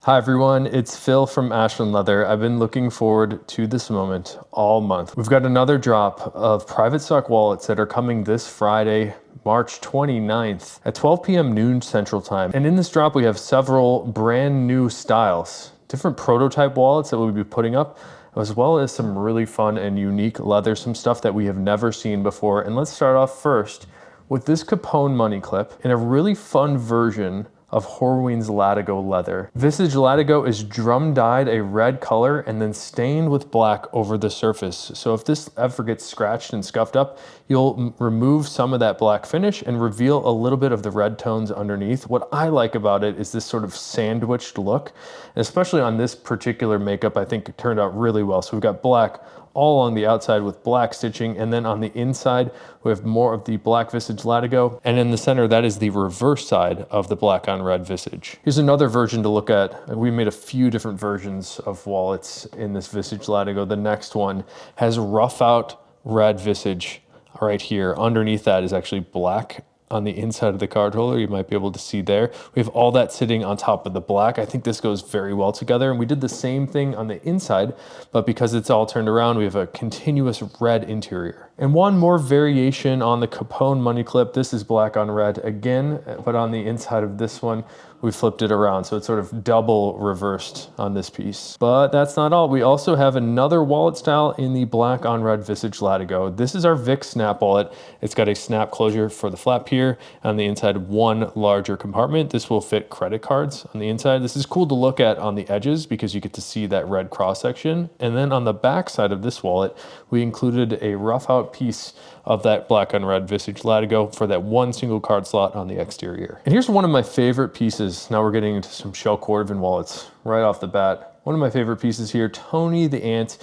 Hi everyone, it's Phil from Ashland Leather. I've been looking forward to this moment all month. We've got another drop of private stock wallets that are coming this Friday, March 29th at 12 p.m. noon Central Time. And in this drop, we have several brand new styles, different prototype wallets that we'll be putting up, as well as some really fun and unique leather, some stuff that we have never seen before. And let's start off first with this Capone money clip in a really fun version of Horween's Latigo leather. Visage Latigo is drum dyed a red color and then stained with black over the surface. So if this ever gets scratched and scuffed up, you'll remove some of that black finish and reveal a little bit of the red tones underneath. What I like about it is this sort of sandwiched look, and especially on this particular makeup, I think it turned out really well. So we've got black all along the outside with black stitching, and then on the inside we have more of the black Visage Latigo, and in the center that is the reverse side of the black on red Visage. Here's another version to look at. We made a few different versions of wallets in this Visage Latigo. The next one has rough out red Visage right here. Underneath that is actually black on the inside of the card holder. You might be able to see there. We have all that sitting on top of the black. I think this goes very well together. And we did the same thing on the inside, but because it's all turned around, we have a continuous red interior. And one more variation on the Capone money clip. This is black on red again, but on the inside of this one, we flipped it around. So it's sort of double reversed on this piece. But that's not all. We also have another wallet style in the black on red Visage Latigo. This is our Vic snap wallet. It's got a snap closure for the flap here. On the inside, one larger compartment. This will fit credit cards on the inside. This is cool to look at on the edges because you get to see that red cross section. And then on the back side of this wallet, we included a rough out piece of that black on red Visage Latigo for that one single card slot on the exterior. And here's one of my favorite pieces. Now we're getting into some shell cordovan wallets right off the bat. One of my favorite pieces here, Tony the Ant.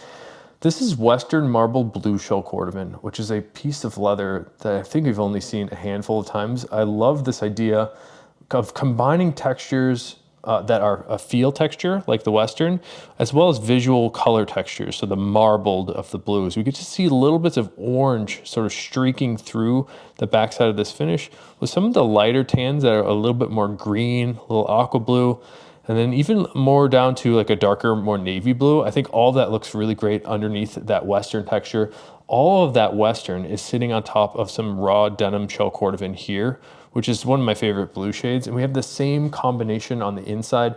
This is Western Marble Blue Shell Cordovan, which is a piece of leather that I think we've only seen a handful of times. I love this idea of combining textures that are a feel texture, like the Western, as well as visual color textures, so the marbled of the blues. We get to see little bits of orange sort of streaking through the backside of this finish, with some of the lighter tans that are a little bit more green, a little aqua blue, and then even more down to like a darker, more navy blue. I think all that looks really great underneath that Western texture. All of that Western is sitting on top of some raw denim shell cordovan here, which is one of my favorite blue shades. And we have the same combination on the inside,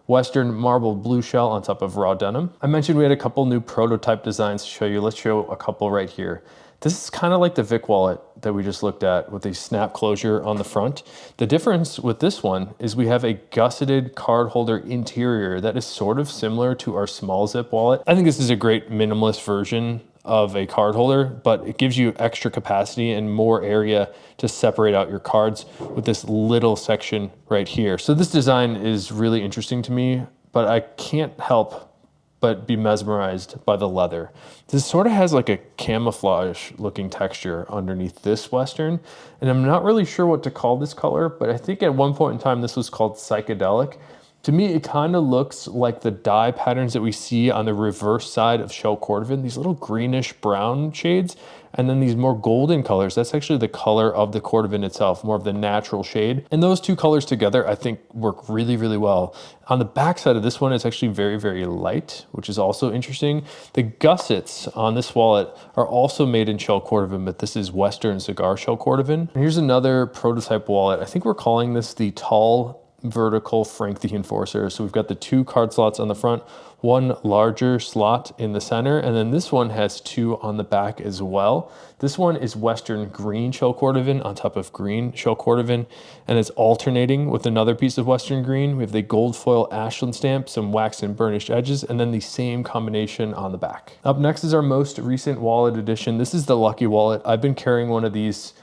Western marbled blue shell on top of raw denim. I mentioned we had a couple new prototype designs to show you. Let's show a couple right here. This is kind of like the Vic wallet that we just looked at with a snap closure on the front. The difference with this one is we have a gusseted card holder interior that is sort of similar to our small zip wallet. I think this is a great minimalist version of a card holder, but it gives you extra capacity and more area to separate out your cards with this little section right here. So this design is really interesting to me, but I can't help but be mesmerized by the leather. This sort of has like a camouflage looking texture underneath this Western, and I'm not really sure what to call this color, but I think at one point in time this was called psychedelic. To me, it kind of looks like the dye patterns that we see on the reverse side of shell cordovan, these little greenish brown shades, and then these more golden colors. That's actually the color of the cordovan itself, more of the natural shade. And those two colors together, I think, work really, really well. On the back side of this one, it's actually very, very light, which is also interesting. The gussets on this wallet are also made in shell cordovan, but this is Western cigar shell cordovan. And here's another prototype wallet. I think we're calling this the tall vertical Frank the Enforcer. So we've got the two card slots on the front, one larger slot in the center, and then this one has two on the back as well. This one is Western green shell cordovan on top of green shell cordovan, and it's alternating with another piece of Western green. We have the gold foil Ashland stamp, some waxed and burnished edges, and then the same combination on the back. Up next is our most recent wallet edition. This is the Lucky Wallet. I've been carrying one of these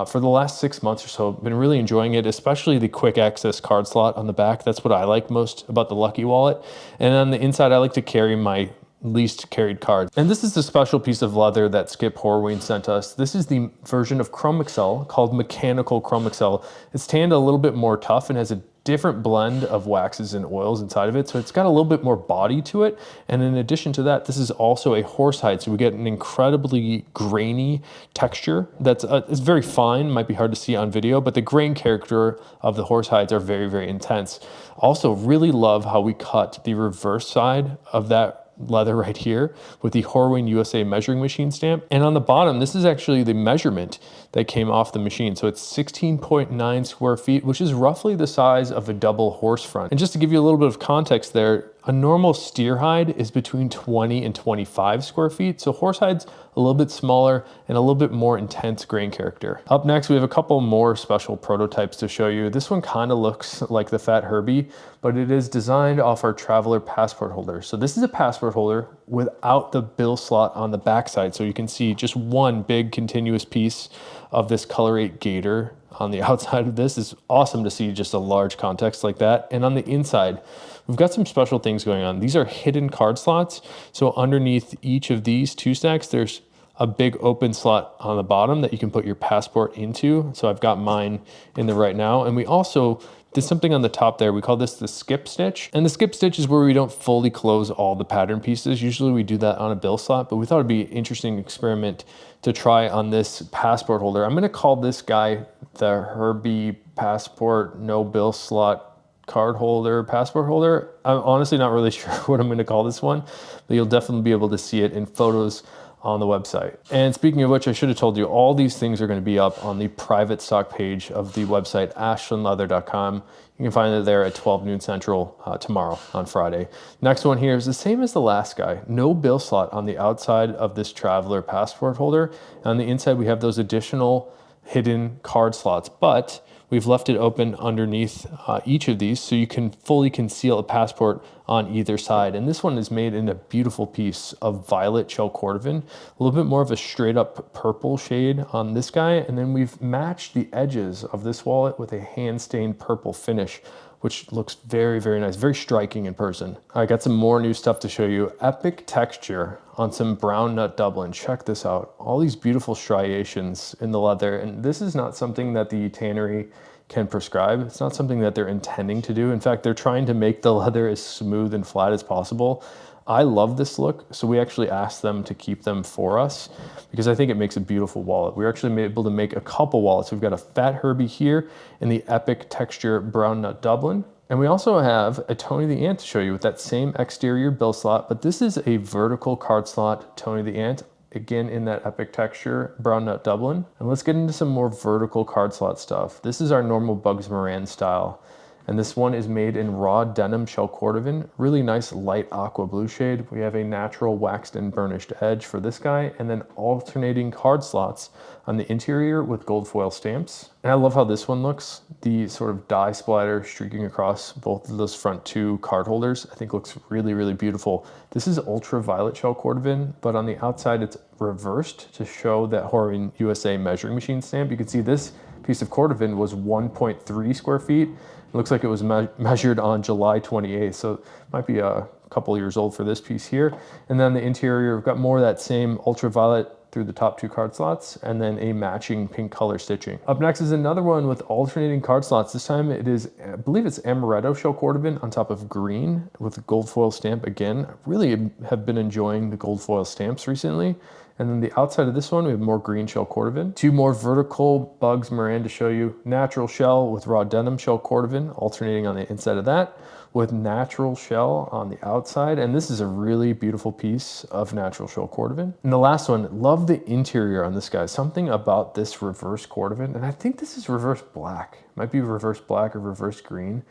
for the last 6 months or so. Been really enjoying it, especially the quick access card slot on the back. That's what I like most about the Lucky Wallet. And on the inside, I like to carry my least carried cards. And this is the special piece of leather that Skip Horween sent us. This is the version of Chrome Excel called Mechanical Chrome Excel. It's tanned a little bit more tough and has a different blend of waxes and oils inside of it. So it's got a little bit more body to it. And in addition to that, this is also a horsehide. So we get an incredibly grainy texture that's it's very fine, might be hard to see on video, but the grain character of the horsehides are very, very intense. Also really love how we cut the reverse side of that leather right here with the Horween USA measuring machine stamp. And on the bottom, this is actually the measurement that came off the machine. So it's 16.9 square feet, which is roughly the size of a double horse front. And just to give you a little bit of context there, a normal steer hide is between 20 and 25 square feet. So horsehide's a little bit smaller and a little bit more intense grain character. Up next, we have a couple more special prototypes to show you. This one kind of looks like the Fat Herbie, but it is designed off our Traveler passport holder. So this is a passport holder without the bill slot on the backside. So you can see just one big continuous piece of this Color 8 gator on the outside of this. Is awesome to see just a large context like that. And on the inside, we've got some special things going on. These are hidden card slots. So underneath each of these two stacks, there's a big open slot on the bottom that you can put your passport into. So I've got mine in there right now. And we also did something on the top there. We call this the skip stitch. And the skip stitch is where we don't fully close all the pattern pieces. Usually we do that on a bill slot, but we thought it'd be an interesting experiment to try on this passport holder. I'm gonna call this guy the Herbie Passport No Bill Slot Card Holder, Passport Holder. I'm honestly not really sure what I'm gonna call this one, but you'll definitely be able to see it in photos on the website. And speaking of which, I should have told you, all these things are going to be up on the private stock page of the website, ashlandleather.com. You can find it there at 12 noon Central tomorrow on Friday. Next one here is the same as the last guy. No bill slot on the outside of this Traveler passport holder. On the inside, we have those additional hidden card slots, but we've left it open underneath each of these so you can fully conceal a passport on either side. And this one is made in a beautiful piece of violet shell cordovan, a little bit more of a straight up purple shade on this guy. And then we've matched the edges of this wallet with a hand stained purple finish, which looks very, very nice, very striking in person. I got some more new stuff to show you. Epic texture on some brown nut Dublin. Check this out. All these beautiful striations in the leather. And this is not something that the tannery can prescribe. It's not something that they're intending to do. In fact, they're trying to make the leather as smooth and flat as possible. I love this look, so we actually asked them to keep them for us because I think it makes a beautiful wallet. We're actually able to make a couple wallets. We've got a Fat Herbie here in the Epic Texture Brown Nut Dublin. And we also have a Tony the Ant to show you with that same exterior bill slot, but this is a vertical card slot Tony the Ant, again in that Epic Texture Brown Nut Dublin. And let's get into some more vertical card slot stuff. This is our normal Bugs Moran style. And this one is made in raw denim shell cordovan, really nice light aqua blue shade. We have a natural waxed and burnished edge for this guy, and then alternating card slots on the interior with gold foil stamps. And I love how this one looks. The sort of dye splatter streaking across both of those front two card holders, I think looks really, really beautiful. This is ultraviolet shell cordovan, but on the outside it's reversed to show that Horween USA measuring machine stamp. You can see this piece of cordovan was 1.3 square feet. It looks like it was measured on July 28th, so it might be a couple years old for this piece here. And then the interior, we've got more of that same ultraviolet through the top two card slots, and then a matching pink color stitching. Up next is another one with alternating card slots. This time it is, I believe it's amaretto shell cordovan on top of green with gold foil stamp again. I really have been enjoying the gold foil stamps recently. And then the outside of this one, we have more green shell cordovan. Two more vertical Bugs Moran to show you. Natural shell with raw denim shell cordovan, alternating on the inside of that with natural shell on the outside. And this is a really beautiful piece of natural shell cordovan. And the last one, love the interior on this guy. Something about this reverse cordovan, and I think this is reverse black. It might be reverse black or reverse green.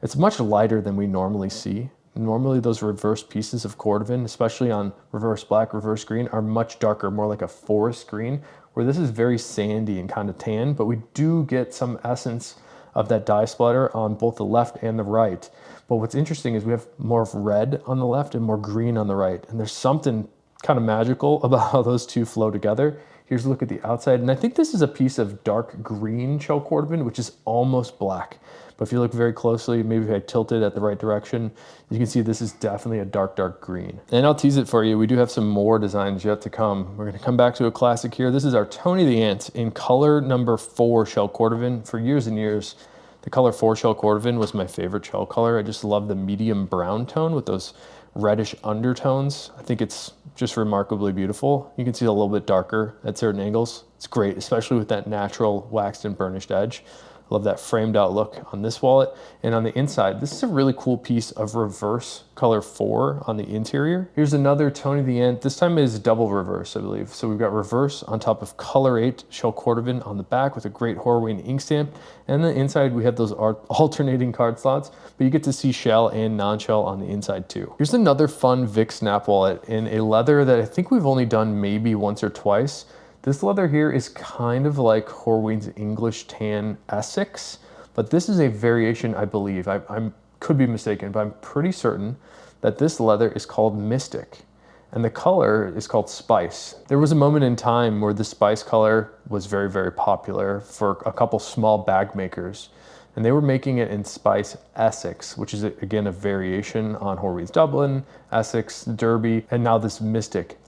It's much lighter than we normally see. Normally those reverse pieces of cordovan, especially on reverse black, reverse green, are much darker, more like a forest green, where this is very sandy and kind of tan, but we do get some essence of that dye splatter on both the left and the right. But what's interesting is we have more of red on the left and more green on the right. And there's something kind of magical about how those two flow together. Here's a look at the outside. And I think this is a piece of dark green shell cordovan, which is almost black. But if you look very closely, maybe if I tilt it at the right direction, you can see this is definitely a dark, dark green. And I'll tease it for you. We do have some more designs yet to come. We're gonna come back to a classic here. This is our Tony the Ant in color number 4 shell cordovan. For years and years, The color 4 shell cordovan was my favorite shell color. I just love the medium brown tone with those reddish undertones. I think it's just remarkably beautiful. You can see a little bit darker at certain angles. It's great, especially with that natural waxed and burnished edge. Love that framed out look on this wallet. And on the inside, this is a really cool piece of reverse color 4 on the interior. Here's another Tony the Ant. This time is double reverse, I believe. So we've got reverse on top of color 8 shell cordovan on the back with a great Horween ink stamp. And the inside, we have those alternating card slots, but you get to see shell and non-shell on the inside too. Here's another fun Vic snap wallet in a leather that I think we've only done maybe once or twice. This leather here is kind of like Horween's English Tan Essex, but this is a variation, I believe. I could be mistaken, but I'm pretty certain that this leather is called Mystic, and the color is called Spice. There was a moment in time where the Spice color was very, very popular for a couple small bag makers, and they were making it in Spice Essex, which is, again, a variation on Horween's Dublin, Essex, Derby, and now this Mystic.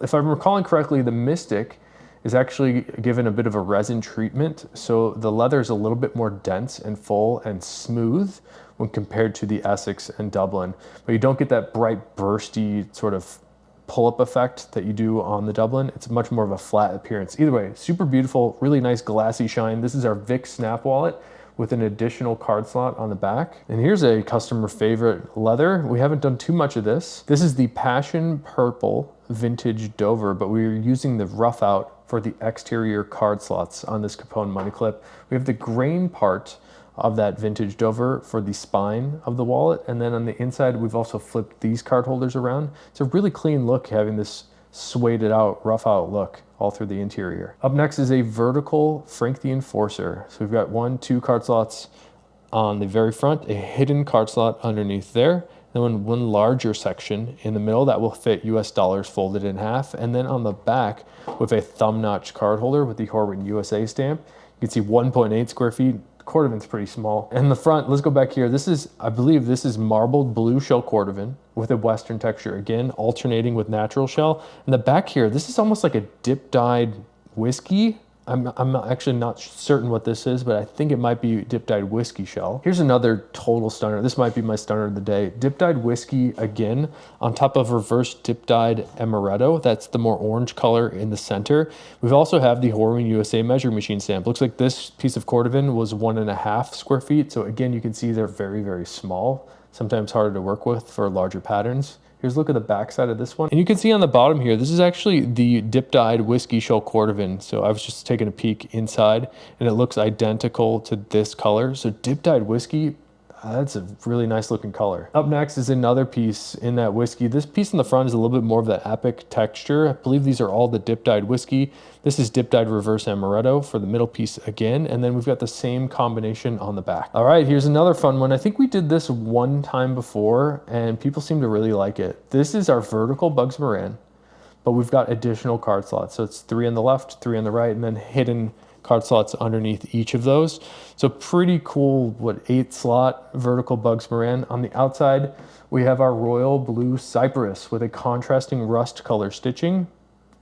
If I'm recalling correctly, the Mystic is actually given a bit of a resin treatment, so the leather is a little bit more dense and full and smooth when compared to the Essex and Dublin, but you don't get that bright bursty sort of pull-up effect that you do on the Dublin. It's much more of a flat appearance. Either way, super beautiful, really nice glassy shine. This is our Vic snap wallet with an additional card slot on the back. And here's a customer favorite leather. We haven't done too much of this. This is the Passion Purple Vintage Dover, but we're using the rough out for the exterior card slots on this Capone money clip. We have the grain part of that vintage Dover for the spine of the wallet, and then on the inside we've also flipped these card holders around. It's a really clean look having this suede out, rough out look all through the interior. Up next is a vertical Frank the Enforcer. So we've got 1, 2 card slots on the very front, a hidden card slot underneath there, then one larger section in the middle that will fit US dollars folded in half. And then on the back with a thumb notch card holder with the Horween USA stamp. You can see 1.8 square feet. Cordovan's pretty small. And the front, let's go back here. This is, I believe this is marbled blue shell cordovan with a Western texture. Again, alternating with natural shell. And the back here, this is almost like a dip dyed whiskey. I'm actually not certain what this is, but I think it might be dip dyed whiskey shell. Here's another total stunner. This might be my stunner of the day. Dip dyed whiskey again on top of reverse dip dyed amaretto. That's the more orange color in the center. We've also have the Horween USA measuring machine stamp. Looks like this piece of cordovan was 1.5 square feet. So again, you can see they're very, very small. Sometimes harder to work with for larger patterns. Here's a look at the back side of this one. And you can see on the bottom here, this is actually the dip-dyed whiskey shell cordovan. So I was just taking a peek inside and it looks identical to this color. So dip-dyed whiskey, that's a really nice looking color. Up next is another piece in that whiskey. This piece in the front is a little bit more of that epic texture. I believe these are all the dip-dyed whiskey. This is dip-dyed reverse amaretto for the middle piece again. And then we've got the same combination on the back. All right, here's another fun one. I think we did this one time before and people seem to really like it. This is our vertical Bugs Moran, but we've got additional card slots. So it's 3 on the left, 3 on the right, and then hidden card slots underneath each of those. So pretty cool, 8 slot vertical Bugs Moran. On the outside, we have our royal blue cypress with a contrasting rust color stitching.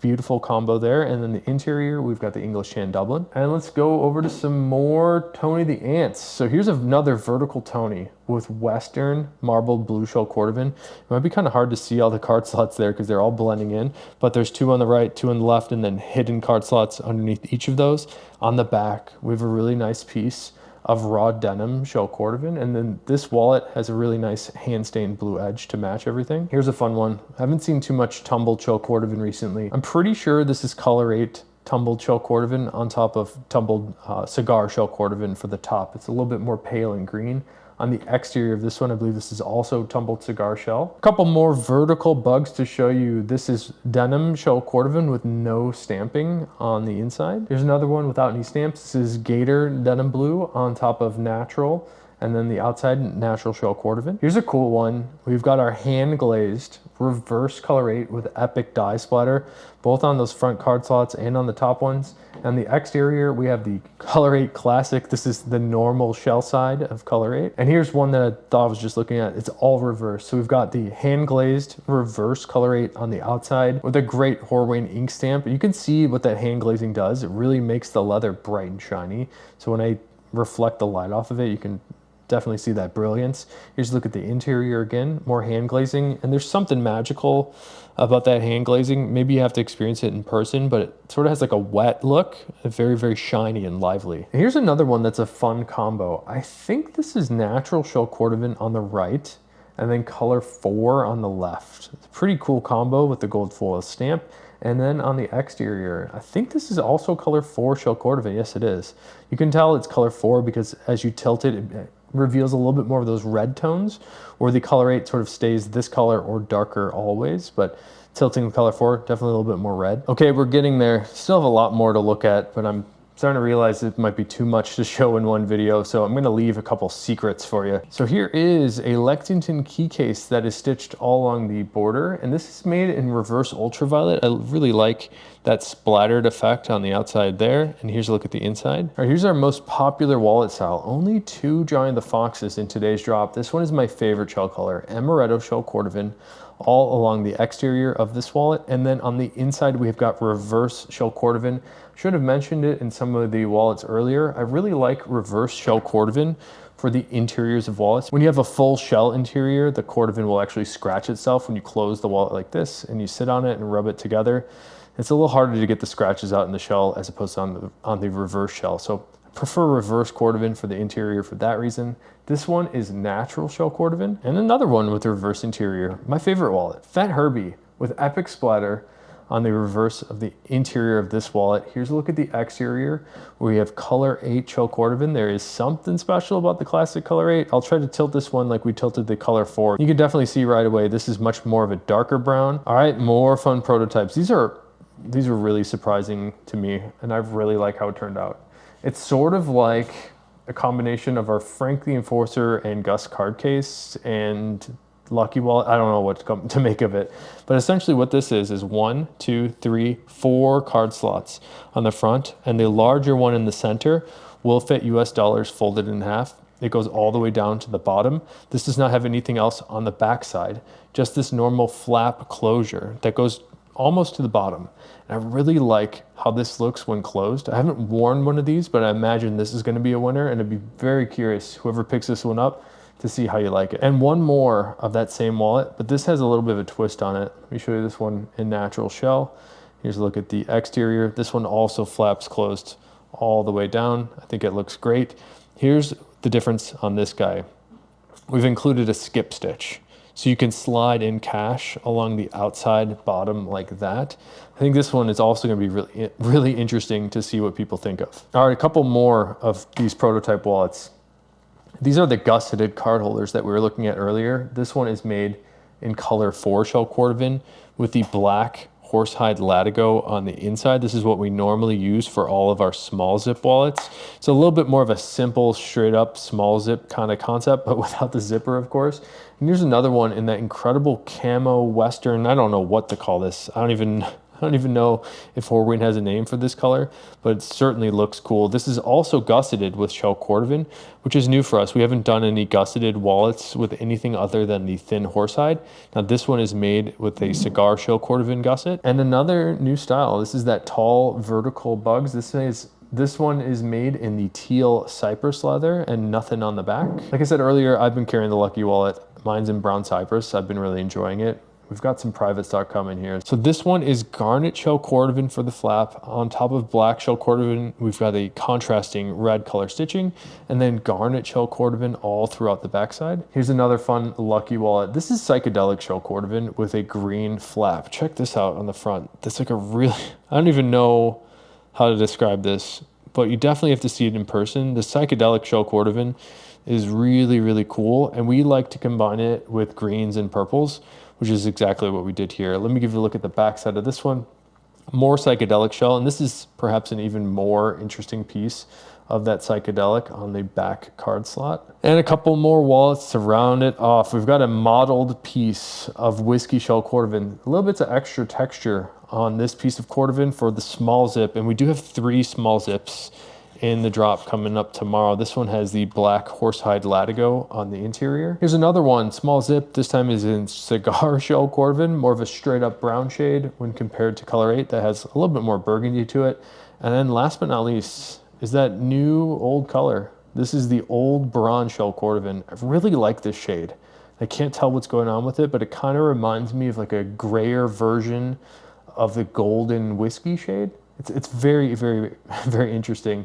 Beautiful combo there. And then the interior, we've got the English Tan Dublin. And let's go over to some more Tony the Ants. So here's another vertical Tony with Western marbled blue shell cordovan. It might be kind of hard to see all the card slots there because they're all blending in, but there's 2 on the right, 2 on the left, and then hidden card slots underneath each of those. On the back, we have a really nice piece of raw denim shell cordovan, and then this wallet has a really nice hand-stained blue edge to match everything. Here's a fun one. I haven't seen too much tumbled shell cordovan recently. I'm pretty sure this is color 8 tumbled shell cordovan on top of tumbled cigar shell cordovan for the top. It's a little bit more pale and green. On the exterior of this one, I believe this is also tumbled cigar shell. A couple more vertical bugs to show you. This is denim shell cordovan with no stamping on the inside. Here's another one without any stamps. This is gator denim blue on top of natural, and then the outside natural shell cordovan. Here's a cool one. We've got our hand glazed reverse color 8 with epic dye splatter, both on those front card slots and on the top ones. And the exterior, we have the color 8 classic. This is the normal shell side of color 8. And here's one that I thought I was just looking at. It's all reverse. So we've got the hand glazed reverse color 8 on the outside with a great Horween ink stamp. You can see what that hand glazing does. It really makes the leather bright and shiny. So when I reflect the light off of it, you can definitely see that brilliance. Here's a look at the interior again, more hand glazing, and there's something magical about that hand glazing. Maybe you have to experience it in person, but it sort of has like a wet look, very, very shiny and lively. And here's another one that's a fun combo. I think this is natural shell cordovan on the right, and then color 4 on the left. It's a pretty cool combo with the gold foil stamp. And then on the exterior, I think this is also color 4 shell cordovan. Yes, it is. You can tell it's color 4 because as you tilt it, it reveals a little bit more of those red tones, where the color 8 sort of stays this color or darker always, but tilting the color 4, definitely a little bit more red. Okay, we're getting there. Still have a lot more to look at, but I'm starting to realize it might be too much to show in one video, so I'm gonna leave a couple secrets for you. So here is a Lexington key case that is stitched all along the border, and this is made in reverse ultraviolet. I really like that splattered effect on the outside there, and here's a look at the inside. All right, here's our most popular wallet style. Only 2 Johnny the Foxes in today's drop. This one is my favorite shell color, Amaretto shell cordovan, all along the exterior of this wallet. And then on the inside, we've got reverse shell cordovan. Should have mentioned it in some of the wallets earlier. I really like reverse shell cordovan for the interiors of wallets. When you have a full shell interior, the cordovan will actually scratch itself when you close the wallet like this and you sit on it and rub it together. It's a little harder to get the scratches out in the shell as opposed to on the reverse shell. So I prefer reverse cordovan for the interior for that reason. This one is natural shell cordovan, and another one with the reverse interior. My favorite wallet, Fat Herbie with epic splatter on the reverse of the interior of this wallet. Here's a look at the exterior where we have color 8 shell cordovan. There is something special about the classic color 8. I'll try to tilt this one like we tilted the color 4. You can definitely see right away this is much more of a darker brown. All right, more fun prototypes. These were really surprising to me, and I really like how it turned out. It's sort of like a combination of our Frank the Enforcer and Gus card case and Lucky Wallet. I don't know what to make of it, but essentially what this is 1, 2, 3, 4 card slots on the front, and the larger one in the center will fit US dollars folded in half. It goes all the way down to the bottom. This does not have anything else on the back side, just this normal flap closure that goes almost to the bottom. And I really like how this looks when closed. I haven't worn one of these, but I imagine this is gonna be a winner, and I'd be very curious, whoever picks this one up, to see how you like it. And one more of that same wallet, but this has a little bit of a twist on it. Let me show you this one in natural shell. Here's a look at the exterior. This one also flaps closed all the way down. I think it looks great. Here's the difference on this guy. We've included a skip stitch, so you can slide in cash along the outside bottom like that. I think this one is also gonna be really interesting to see what people think of. All right, a couple more of these prototype wallets. These are the gusseted card holders that we were looking at earlier. This one is made in color 4 shell cordovan with the black horsehide latigo on the inside. This is what we normally use for all of our small zip wallets. It's a little bit more of a simple, straight up small zip kind of concept, but without the zipper, of course. And here's another one in that incredible camo Western. I don't know what to call this. I don't even know if Horween has a name for this color, but it certainly looks cool. This is also gusseted with shell cordovan, which is new for us. We haven't done any gusseted wallets with anything other than the thin horsehide. Now this one is made with a cigar shell cordovan gusset. And another new style, this is that tall vertical bugs. This one is made in the teal cypress leather and nothing on the back. Like I said earlier, I've been carrying the Lucky Wallet. Mine's in brown cypress. I've been really enjoying it. We've got some private stock coming here. So this one is garnet shell cordovan for the flap. On top of black shell cordovan, we've got a contrasting red color stitching, and then garnet shell cordovan all throughout the backside. Here's another fun Lucky Wallet. This is psychedelic shell cordovan with a green flap. Check this out on the front. That's like a really, I don't even know how to describe this, but you definitely have to see it in person. The psychedelic shell cordovan is really, really cool, and we like to combine it with greens and purples, which is exactly what we did here. Let me give you a look at the back side of this one. More psychedelic shell, and this is perhaps an even more interesting piece of that psychedelic on the back card slot. And a couple more wallets to round it off. We've got a modeled piece of whiskey shell cordovan. A little bit of extra texture on this piece of cordovan for the small zip, and we do have 3 small zips in the drop coming up tomorrow. This one has the black horsehide latigo on the interior. Here's another one, small zip. This time is in cigar shell cordovan, more of a straight up brown shade when compared to color 8 that has a little bit more burgundy to it. And then last but not least is that new old color, This is the old bronze shell cordovan. I really like this shade. I can't tell what's going on with it, but it kind of reminds me of like a grayer version of the golden whiskey shade. It's very, very, very interesting.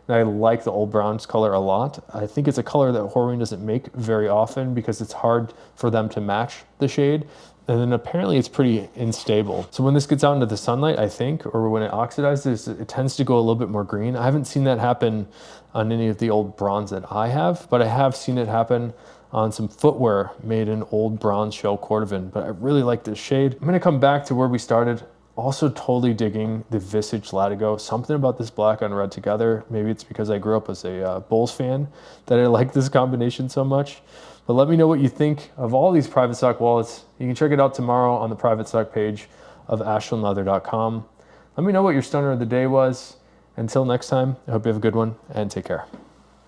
And I like the old bronze color a lot. I think it's a color that Horween doesn't make very often because it's hard for them to match the shade. And then apparently it's pretty unstable. So when this gets out into the sunlight, I think, or when it oxidizes, it tends to go a little bit more green. I haven't seen that happen on any of the old bronze that I have, but I have seen it happen on some footwear made in old bronze shell cordovan. But I really like this shade. I'm gonna come back to where we started. Also totally digging the Visage Latigo. Something about this black on red together. Maybe it's because I grew up as a Bulls fan that I like this combination so much. But let me know what you think of all these private stock wallets. You can check it out tomorrow on the private stock page of ashlandleather.com. Let me know what your stunner of the day was. Until next time, I hope you have a good one and take care.